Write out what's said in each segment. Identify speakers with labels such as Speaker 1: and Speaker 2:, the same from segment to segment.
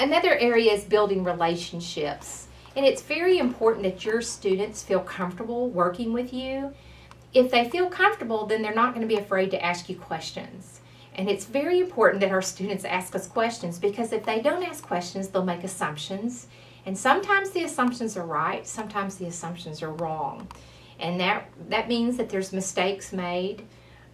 Speaker 1: Another area is building relationships. And it's very important that your students feel comfortable working with you. If they feel comfortable, then they're not going to be afraid to ask you questions. And it's very important that our students ask us questions, because if they don't ask questions, they'll make assumptions. And sometimes the assumptions are right, sometimes the assumptions are wrong. And that means that there's mistakes made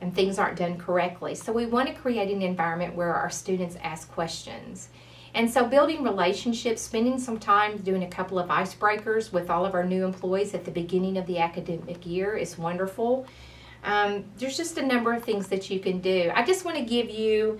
Speaker 1: and things aren't done correctly. So we want to create an environment where our students ask questions. And so building relationships, spending some time doing a couple of icebreakers with all of our new employees at the beginning of the academic year is wonderful. There's just a number of things that you can do. I just want to give you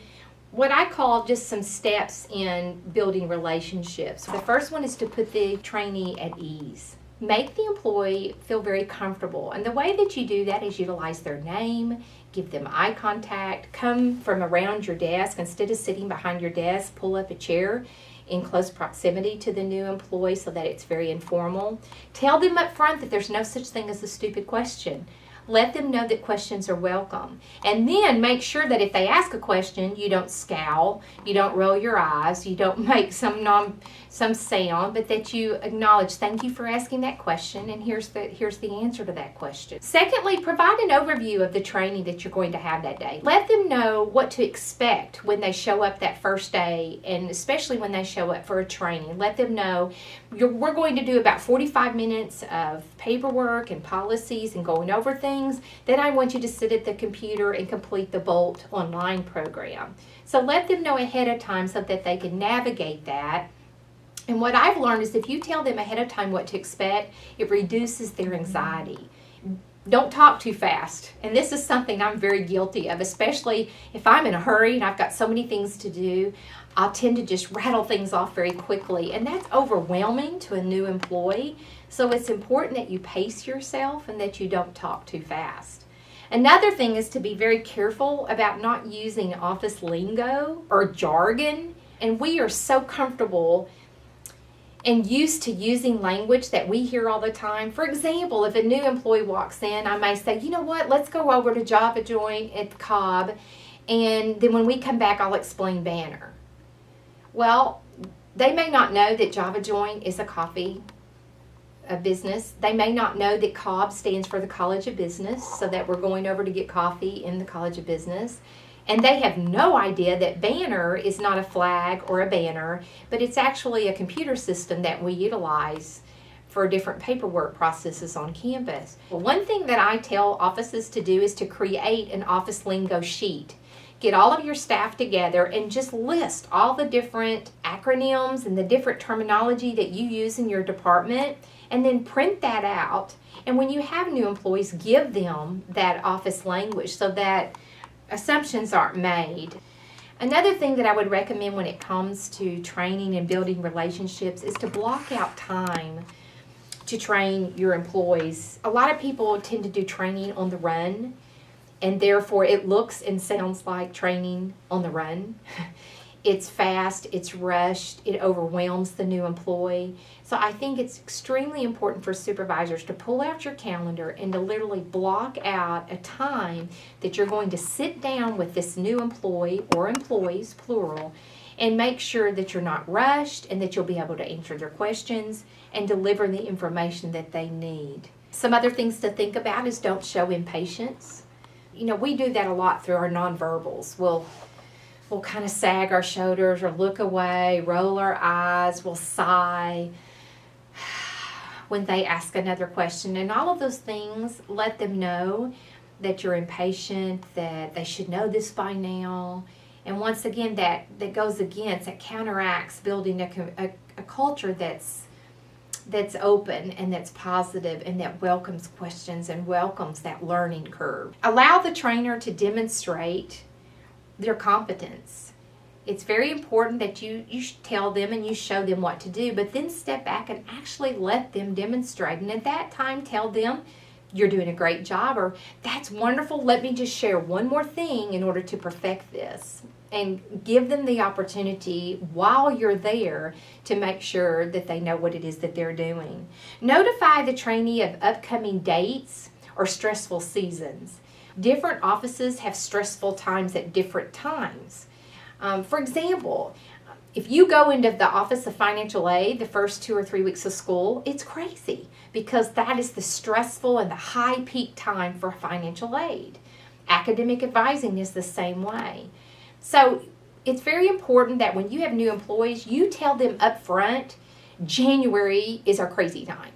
Speaker 1: what I call just some steps in building relationships. The first one is to put the trainee at ease. Make the employee feel very comfortable. And the way that you do that is utilize their name, give them eye contact, come from around your desk. Instead of sitting behind your desk, pull up a chair in close proximity to the new employee so that it's very informal. Tell them up front that there's no such thing as a stupid question. Let them know that questions are welcome. And then make sure that if they ask a question, you don't scowl, you don't roll your eyes, you don't make some sound, but that you acknowledge, thank you for asking that question, and here's the answer to that question. Secondly, provide an overview of the training that you're going to have that day. Let them know what to expect when they show up that first day, and especially when they show up for a training. Let them know we're going to do about 45 minutes of paperwork and policies and going over things. Then I want you to sit at the computer and complete the Bolt online program. So let them know ahead of time so that they can navigate that. And what I've learned is if you tell them ahead of time what to expect, it reduces their anxiety. Don't talk too fast. And this is something I'm very guilty of, especially if I'm in a hurry and I've got so many things to do. I'll tend to just rattle things off very quickly, and that's overwhelming to a new employee. So it's important that you pace yourself and that you don't talk too fast. Another thing is to be very careful about not using office lingo or jargon. And we are so comfortable and used to using language that we hear all the time. For example, if a new employee walks in, I may say, you know what, let's go over to Java Joint at Cobb, and then when we come back, I'll explain Banner. Well, they may not know that Java Joint is a business. They may not know that Cobb stands for the College of Business, so that we're going over to get coffee in the College of Business. And they have no idea that Banner is not a flag or a banner, but it's actually a computer system that we utilize for different paperwork processes on campus. Well, one thing that I tell offices to do is to create an office lingo sheet. Get all of your staff together and just list all the different acronyms and the different terminology that you use in your department, and then print that out. And when you have new employees, give them that office language so that assumptions aren't made. Another thing that I would recommend when it comes to training and building relationships is to block out time to train your employees. A lot of people tend to do training on the run, and therefore it looks and sounds like training on the run. It's fast, it's rushed, it overwhelms the new employee. So I think it's extremely important for supervisors to pull out your calendar and to literally block out a time that you're going to sit down with this new employee, or employees, plural, and make sure that you're not rushed and that you'll be able to answer their questions and deliver the information that they need. Some other things to think about is don't show impatience. You know, we do that a lot through our nonverbals. We'll kind of sag our shoulders or look away, roll our eyes, we'll sigh when they ask another question. And all of those things, let them know that you're impatient, that they should know this by now. And once again, that counteracts building a culture that's open and that's positive and that welcomes questions and welcomes that learning curve. Allow the trainer to demonstrate their competence. It's very important that you tell them and you show them what to do, but then step back and actually let them demonstrate. And at that time, tell them, you're doing a great job, or that's wonderful, let me just share one more thing in order to perfect this. And give them the opportunity while you're there to make sure that they know what it is that they're doing. Notify the trainee of upcoming dates or stressful seasons. Different offices have stressful times at different times. For example, if you go into the Office of Financial Aid the first 2 or 3 weeks of school, it's crazy because that is the stressful and the high peak time for financial aid. Academic advising is the same way. So it's very important that when you have new employees, you tell them up front, January is our crazy time,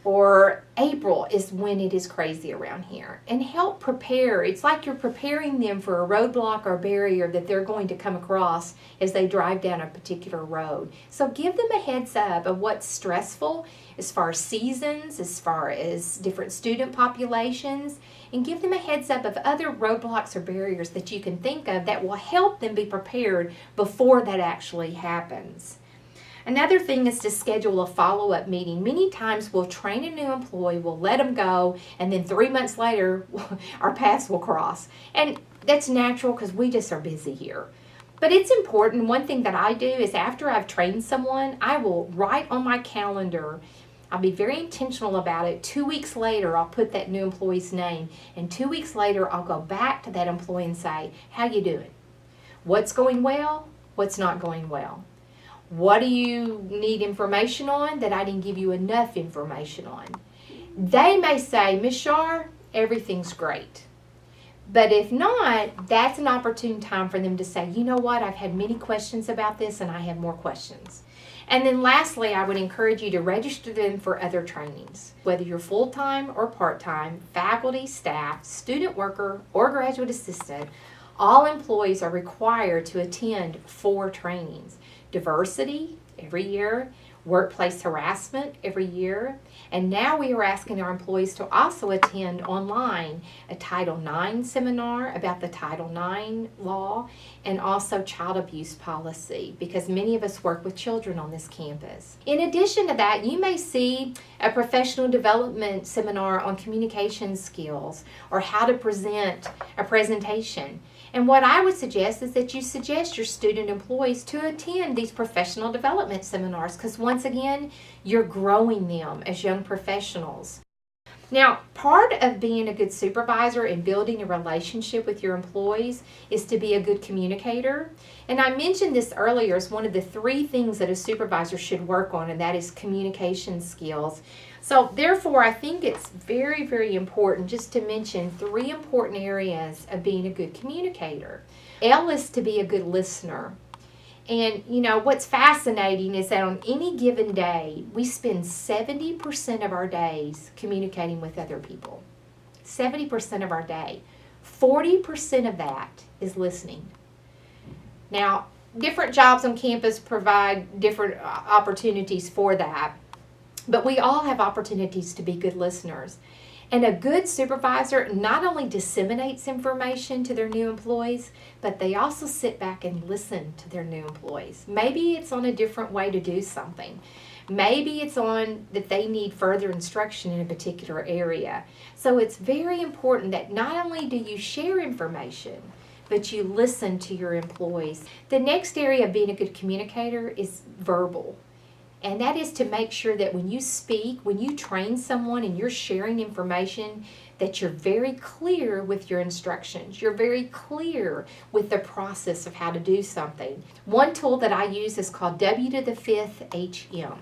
Speaker 1: or April is when it is crazy around here, and help prepare. It's like you're preparing them for a roadblock or barrier that they're going to come across as they drive down a particular road. So give them a heads up of what's stressful as far as seasons, as far as different student populations, and give them a heads up of other roadblocks or barriers that you can think of that will help them be prepared before that actually happens. Another thing is to schedule a follow-up meeting. Many times we'll train a new employee, we'll let them go, and then 3 months later, our paths will cross. And that's natural because we just are busy here. But it's important. One thing that I do is after I've trained someone, I will write on my calendar. I'll be very intentional about it. 2 weeks later, I'll put that new employee's name. And 2 weeks later, I'll go back to that employee and say, how you doing? What's going well? What's not going well? What do you need information on that I didn't give you enough information on? They may say, Ms. Shar, everything's great. But if not, that's an opportune time for them to say, you know what, I've had many questions about this and I have more questions. And then lastly, I would encourage you to register them for other trainings. Whether you're full-time or part-time, faculty, staff, student worker, or graduate assistant, all employees are required to attend 4 trainings. Diversity, every year. Workplace harassment, every year. And now we are asking our employees to also attend online a Title IX seminar about the Title IX law and also child abuse policy, because many of us work with children on this campus. In addition to that, you may see a professional development seminar on communication skills or how to present a presentation. And what I would suggest is that you suggest your student employees to attend these professional development seminars because once again, you're growing them as young professionals. Now, part of being a good supervisor and building a relationship with your employees is to be a good communicator. And I mentioned this earlier as one of the 3 things that a supervisor should work on, and that is communication skills. So therefore, I think it's very, very important just to mention 3 important areas of being a good communicator. L is to be a good listener. And you know, what's fascinating is that on any given day, we spend 70% of our days communicating with other people. 70% of our day. 40% of that is listening. Now, different jobs on campus provide different opportunities for that. But we all have opportunities to be good listeners. And a good supervisor not only disseminates information to their new employees, but they also sit back and listen to their new employees. Maybe it's on a different way to do something. Maybe it's on that they need further instruction in a particular area. So it's very important that not only do you share information, but you listen to your employees. The next area of being a good communicator is verbal. And that is to make sure that when you speak, when you train someone and you're sharing information, that you're very clear with your instructions. You're very clear with the process of how to do something. One tool that I use is called W to the 5th HM.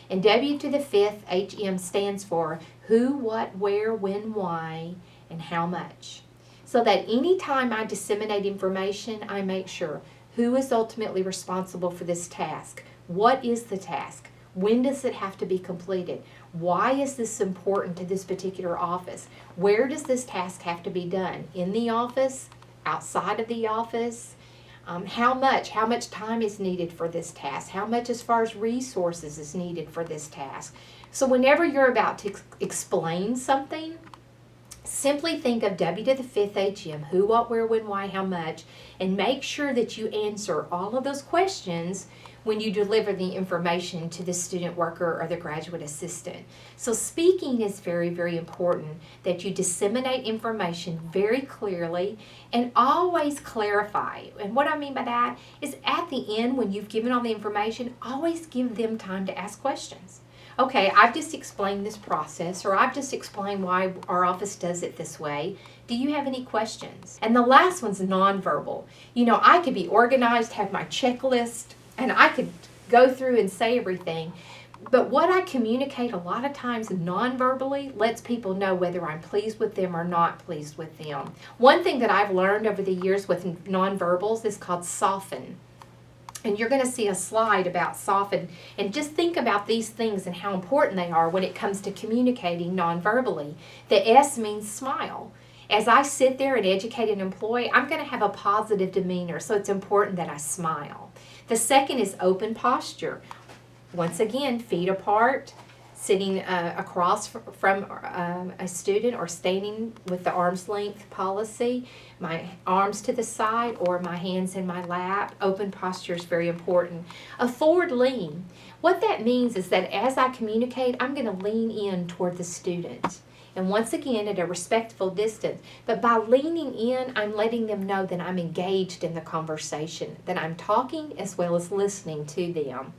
Speaker 1: And W to the 5th HM stands for who, what, where, when, why, and how much. So that anytime I disseminate information, I make sure who is ultimately responsible for this task. What is the task? When does it have to be completed? Why is this important to this particular office? Where does this task have to be done? In the office? Outside of the office? How much time is needed for this task? How much as far as resources is needed for this task? So whenever you're about to explain something, simply think of W to the 5th HM, who, what, where, when, why, how much, and make sure that you answer all of those questions when you deliver the information to the student worker or the graduate assistant. So speaking is very, very important, that you disseminate information very clearly and always clarify. And what I mean by that is at the end, when you've given all the information, always give them time to ask questions. Okay, I've just explained this process, or I've just explained why our office does it this way. Do you have any questions? And the last one's nonverbal. You know, I could be organized, have my checklist, And I could go through and say everything. But what I communicate a lot of times non-verbally lets people know whether I'm pleased with them or not pleased with them. One thing that I've learned over the years with nonverbals is called soften. And you're going to see a slide about soften. And just think about these things and how important they are when it comes to communicating non-verbally. The S means smile. As I sit there and educate an employee, I'm going to have a positive demeanor, so it's important that I smile. The second is open posture. Once again, feet apart, sitting across from a student or standing with the arm's length policy, my arms to the side or my hands in my lap. Open posture is very important. A forward lean. What that means is that as I communicate, I'm going to lean in toward the student. And once again, at a respectful distance. But by leaning in, I'm letting them know that I'm engaged in the conversation, that I'm talking as well as listening to them.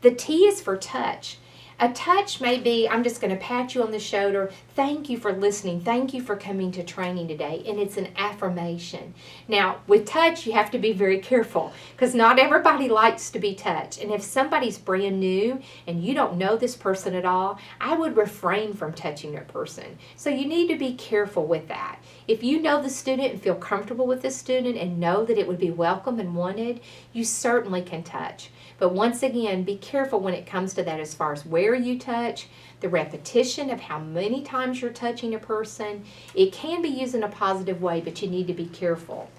Speaker 1: The T is for touch. A touch may be, I'm just going to pat you on the shoulder. Thank you for listening. Thank you for coming to training today. And it's an affirmation. Now, with touch, you have to be very careful because not everybody likes to be touched. And if somebody's brand new and you don't know this person at all, I would refrain from touching that person. So you need to be careful with that. If you know the student and feel comfortable with the student and know that it would be welcome and wanted, you certainly can touch. But once again, be careful when it comes to that as far as where you touch, the repetition of how many times you're touching a person. It can be used in a positive way, but you need to be careful.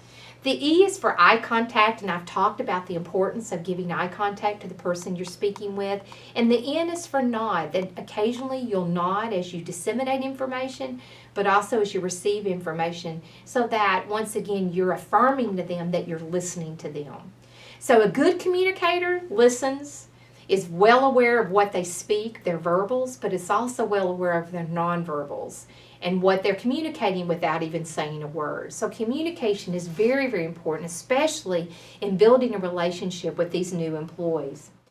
Speaker 1: The E is for eye contact, and I've talked about the importance of giving eye contact to the person you're speaking with. And the N is for nod, that occasionally you'll nod as you disseminate information, but also as you receive information, so that, once again, you're affirming to them that you're listening to them. So a good communicator listens, is well aware of what they speak, their verbals, but is also well aware of their nonverbals and what they're communicating without even saying a word. So communication is very, very important, especially in building a relationship with these new employees.